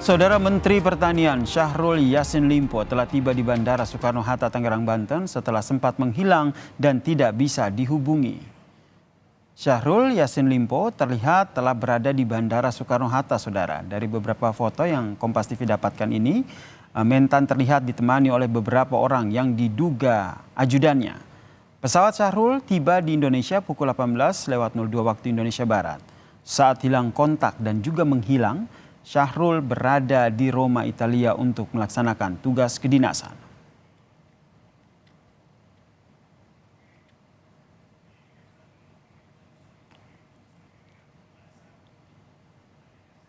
Saudara Menteri Pertanian Syahrul Yassin Limpo telah tiba di Bandara Soekarno-Hatta, Tangerang, Banten setelah sempat menghilang dan tidak bisa dihubungi. Syahrul Yassin Limpo terlihat telah berada di Bandara Soekarno-Hatta, saudara. Dari beberapa foto yang Kompas TV dapatkan ini, Mentan terlihat ditemani oleh beberapa orang yang diduga ajudannya. Pesawat Syahrul tiba di Indonesia pukul 18:02 waktu Indonesia Barat. Saat hilang kontak dan juga menghilang, Syahrul berada di Roma, Italia untuk melaksanakan tugas kedinasan.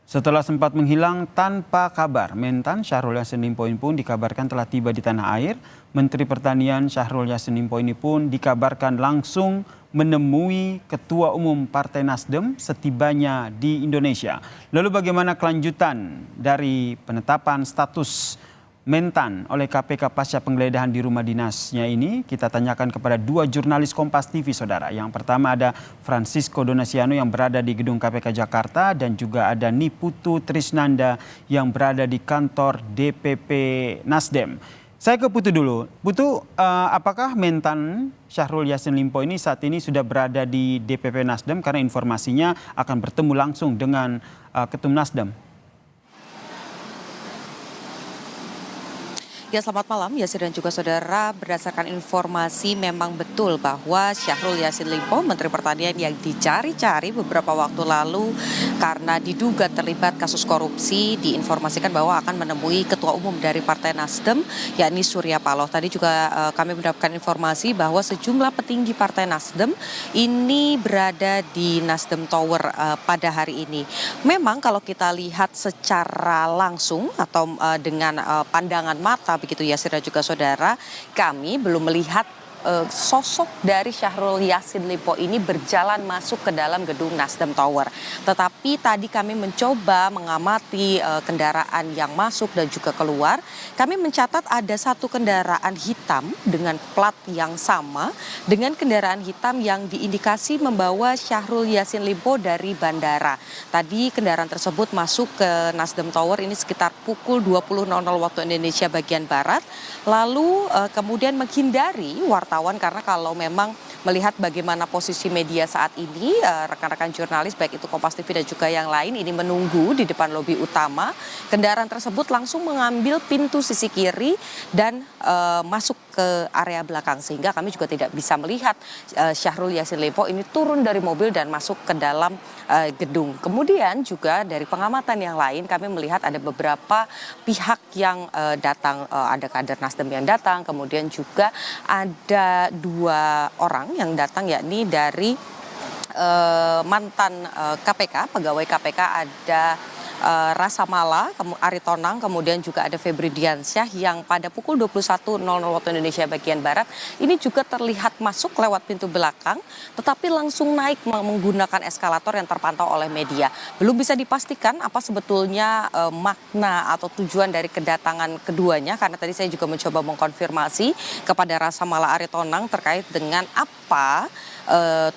Setelah sempat menghilang tanpa kabar, Mentan Syahrul Yassin Limpo ini pun dikabarkan telah tiba di tanah air. Menteri Pertanian Syahrul Yassin Limpo ini pun dikabarkan langsung menemui Ketua Umum Partai Nasdem setibanya di Indonesia. Lalu bagaimana kelanjutan dari penetapan status Mentan oleh KPK pasca penggeledahan di rumah dinasnya ini? Kita tanyakan kepada dua jurnalis Kompas TV, saudara. Yang pertama ada Francisco Donasiano yang berada di gedung KPK Jakarta dan juga ada Niputu Trisnanda yang berada di kantor DPP Nasdem. Saya ke Putu dulu. Putu, apakah Mentan Syahrul Yassin Limpo ini saat ini sudah berada di DPP Nasdem karena informasinya akan bertemu langsung dengan Ketum Nasdem? Ya, selamat malam Yasir dan juga saudara. Berdasarkan informasi memang betul bahwa Syahrul Yassin Limpo, Menteri Pertanian yang dicari-cari beberapa waktu lalu karena diduga terlibat kasus korupsi, diinformasikan bahwa akan menemui Ketua Umum dari Partai Nasdem, yakni Surya Paloh. Tadi juga kami mendapatkan informasi bahwa sejumlah petinggi Partai Nasdem ini berada di Nasdem Tower pada hari ini. Memang kalau kita lihat secara langsung atau dengan pandangan mata begitu Yasir dan juga saudara, kami belum melihat sosok dari Syahrul Yassin Limpo ini berjalan masuk ke dalam gedung Nasdem Tower. Tetapi tadi kami mencoba mengamati kendaraan yang masuk dan juga keluar. Kami mencatat ada satu kendaraan hitam dengan plat yang sama dengan kendaraan hitam yang diindikasi membawa Syahrul Yassin Limpo dari bandara. Tadi kendaraan tersebut masuk ke Nasdem Tower ini sekitar pukul 20.00 waktu Indonesia bagian Barat. Lalu kemudian menghindari wartawan karena kalau memang melihat bagaimana posisi media saat ini, rekan-rekan jurnalis baik itu Kompas TV dan juga yang lain ini menunggu di depan lobi utama. Kendaraan tersebut langsung mengambil pintu sisi kiri dan masuk ke area belakang sehingga kami juga tidak bisa melihat Syahrul Yassin Limpo ini turun dari mobil dan masuk ke dalam gedung. Kemudian juga dari pengamatan yang lain kami melihat ada beberapa pihak yang datang, ada kader Nasdem yang datang, kemudian juga ada dua orang yang datang yakni dari mantan KPK, pegawai KPK ada Rasa Mala, Ari Tonang, kemudian juga ada Febri Diansyah yang pada pukul 21.00 waktu Indonesia bagian Barat ini juga terlihat masuk lewat pintu belakang tetapi langsung naik menggunakan eskalator yang terpantau oleh media. Belum bisa dipastikan apa sebetulnya makna atau tujuan dari kedatangan keduanya karena tadi saya juga mencoba mengkonfirmasi kepada Rasa Mala Ari Tonang terkait dengan apa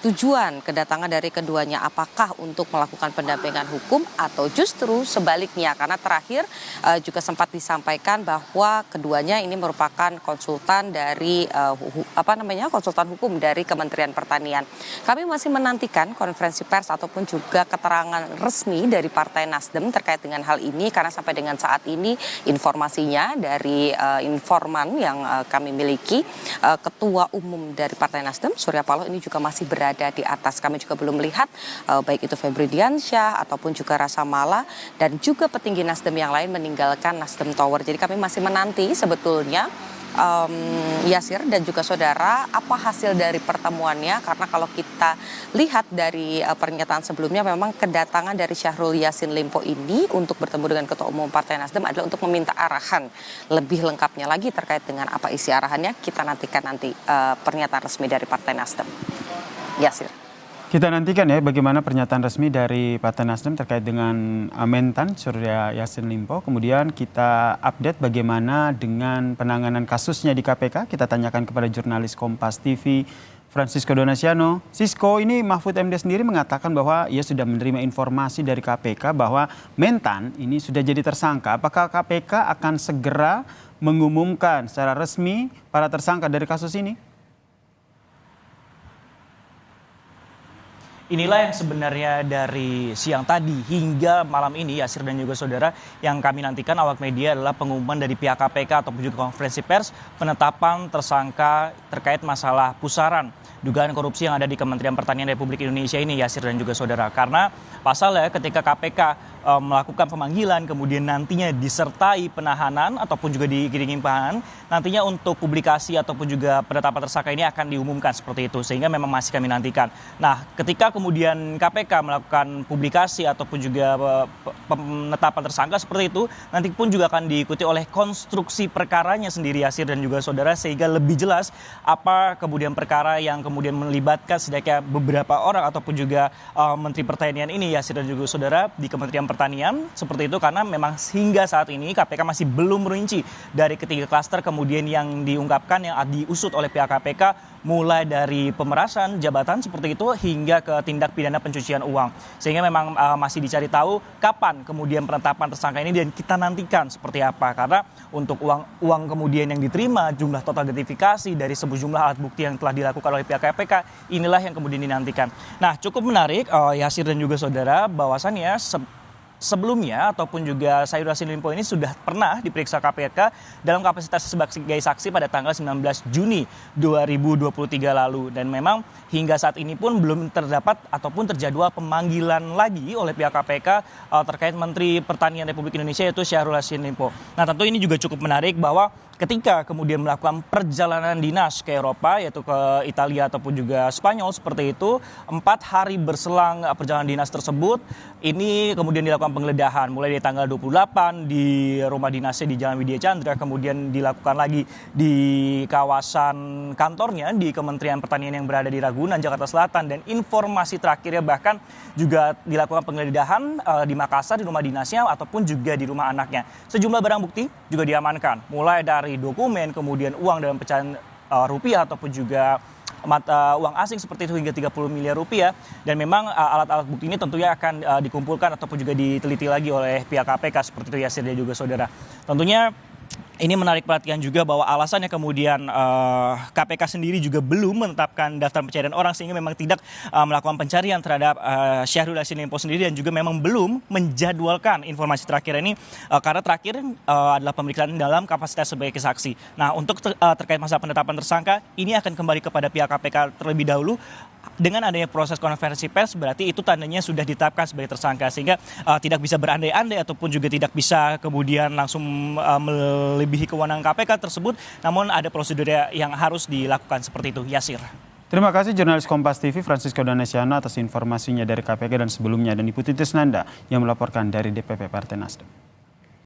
tujuan kedatangan dari keduanya, apakah untuk melakukan pendampingan hukum atau justru sebaliknya, karena terakhir juga sempat disampaikan bahwa keduanya ini merupakan konsultan dari konsultan hukum dari Kementerian Pertanian. Kami masih menantikan konferensi pers ataupun juga keterangan resmi dari Partai Nasdem terkait dengan hal ini karena sampai dengan saat ini informasinya dari informan yang kami miliki, Ketua Umum dari Partai Nasdem Surya Paloh ini juga masih berada di atas. Kami juga belum melihat baik itu Febri Diansyah ataupun juga Rasa Mala dan juga petinggi Nasdem yang lain meninggalkan Nasdem Tower. Jadi kami masih menanti sebetulnya Yasir dan juga saudara apa hasil dari pertemuannya karena kalau kita lihat dari pernyataan sebelumnya memang kedatangan dari Syahrul Yassin Limpo ini untuk bertemu dengan Ketua Umum Partai Nasdem adalah untuk meminta arahan lebih lengkapnya lagi terkait dengan apa isi arahannya. Kita nantikan nanti pernyataan resmi dari Partai Nasdem. Yasir. Kita nantikan ya bagaimana pernyataan resmi dari Partai Nasdem terkait dengan Mentan Syahrul Yassin Limpo. Kemudian kita update bagaimana dengan penanganan kasusnya di KPK. Kita tanyakan kepada jurnalis Kompas TV Francisco Donasiano. Sisko, ini Mahfud MD sendiri mengatakan bahwa ia sudah menerima informasi dari KPK bahwa Mentan ini sudah jadi tersangka. Apakah KPK akan segera mengumumkan secara resmi para tersangka dari kasus ini? Inilah yang sebenarnya dari siang tadi hingga malam ini, Yasir dan juga saudara, yang kami nantikan awak media adalah pengumuman dari pihak KPK ataupun juga konferensi pers penetapan tersangka terkait masalah pusaran dugaan korupsi yang ada di Kementerian Pertanian Republik Indonesia ini, Yasir dan juga saudara. Karena pasalnya ketika KPK melakukan pemanggilan kemudian nantinya disertai penahanan ataupun juga diiringi penahanan, nantinya untuk publikasi ataupun juga penetapan tersangka ini akan diumumkan seperti itu, sehingga memang masih kami nantikan. Nah, ketika kemudian KPK melakukan publikasi ataupun juga penetapan tersangka seperti itu, nanti pun juga akan diikuti oleh konstruksi perkaranya sendiri, Yasir dan juga saudara, sehingga lebih jelas apa kemudian perkara yang kemudian melibatkan setidaknya beberapa orang ataupun juga Menteri Pertanian ini, Yasir dan juga saudara, di Kementerian Pertanian seperti itu, karena memang hingga saat ini KPK masih belum merinci dari ketiga klaster kemudian yang diungkapkan yang diusut oleh pihak KPK, mulai dari pemerasan jabatan seperti itu hingga ke tindak pidana pencucian uang, sehingga memang masih dicari tahu kapan kemudian penetapan tersangka ini, dan kita nantikan seperti apa, karena untuk uang kemudian yang diterima, jumlah total gratifikasi dari sejumlah alat bukti yang telah dilakukan oleh pihak KPK, inilah yang kemudian dinantikan. Nah, cukup menarik Yasir dan juga saudara, bahwasannya sebelumnya ataupun juga Syahrul Yassin Limpo ini sudah pernah diperiksa KPK dalam kapasitas sebagai saksi pada tanggal 19 Juni 2023 lalu, dan memang hingga saat ini pun belum terdapat ataupun terjadwal pemanggilan lagi oleh pihak KPK terkait Menteri Pertanian Republik Indonesia, yaitu Syahrul Yassin Limpo. Nah, tentu ini juga cukup menarik bahwa ketika kemudian melakukan perjalanan dinas ke Eropa, yaitu ke Italia ataupun juga Spanyol seperti itu, 4 hari berselang perjalanan dinas tersebut, ini kemudian dilakukan penggeledahan mulai dari tanggal 28 di rumah dinasnya di Jalan Widya Chandra, kemudian dilakukan lagi di kawasan kantornya di Kementerian Pertanian yang berada di Ragunan, Jakarta Selatan, dan informasi terakhirnya bahkan juga dilakukan penggeledahan di Makassar di rumah dinasnya ataupun juga di rumah anaknya. Sejumlah barang bukti juga diamankan, mulai dari dokumen, kemudian uang dalam pecahan rupiah ataupun juga mata uang asing seperti itu hingga 30 miliar rupiah, dan memang alat-alat bukti ini tentunya akan dikumpulkan ataupun juga diteliti lagi oleh pihak KPK seperti itu, Yasir dan juga saudara. Tentunya ini menarik perhatian juga bahwa alasannya kemudian KPK sendiri juga belum menetapkan daftar pencarian orang, sehingga memang tidak melakukan pencarian terhadap Syahrul Yassin Limpo sendiri, dan juga memang belum menjadwalkan informasi terakhir ini karena terakhir adalah pemeriksaan dalam kapasitas sebagai saksi. Nah, untuk terkait masa penetapan tersangka ini akan kembali kepada pihak KPK terlebih dahulu. Dengan adanya proses konferensi pers, berarti itu tandanya sudah ditetapkan sebagai tersangka, sehingga tidak bisa berandai-andai ataupun juga tidak bisa kemudian langsung melebihi kewenangan KPK tersebut, namun ada prosedur yang harus dilakukan seperti itu, Yasir. Terima kasih jurnalis Kompas TV Francisco Donasiano atas informasinya dari KPK dan sebelumnya, dan Ibu Titis Nanda yang melaporkan dari DPP Partai Nasdem.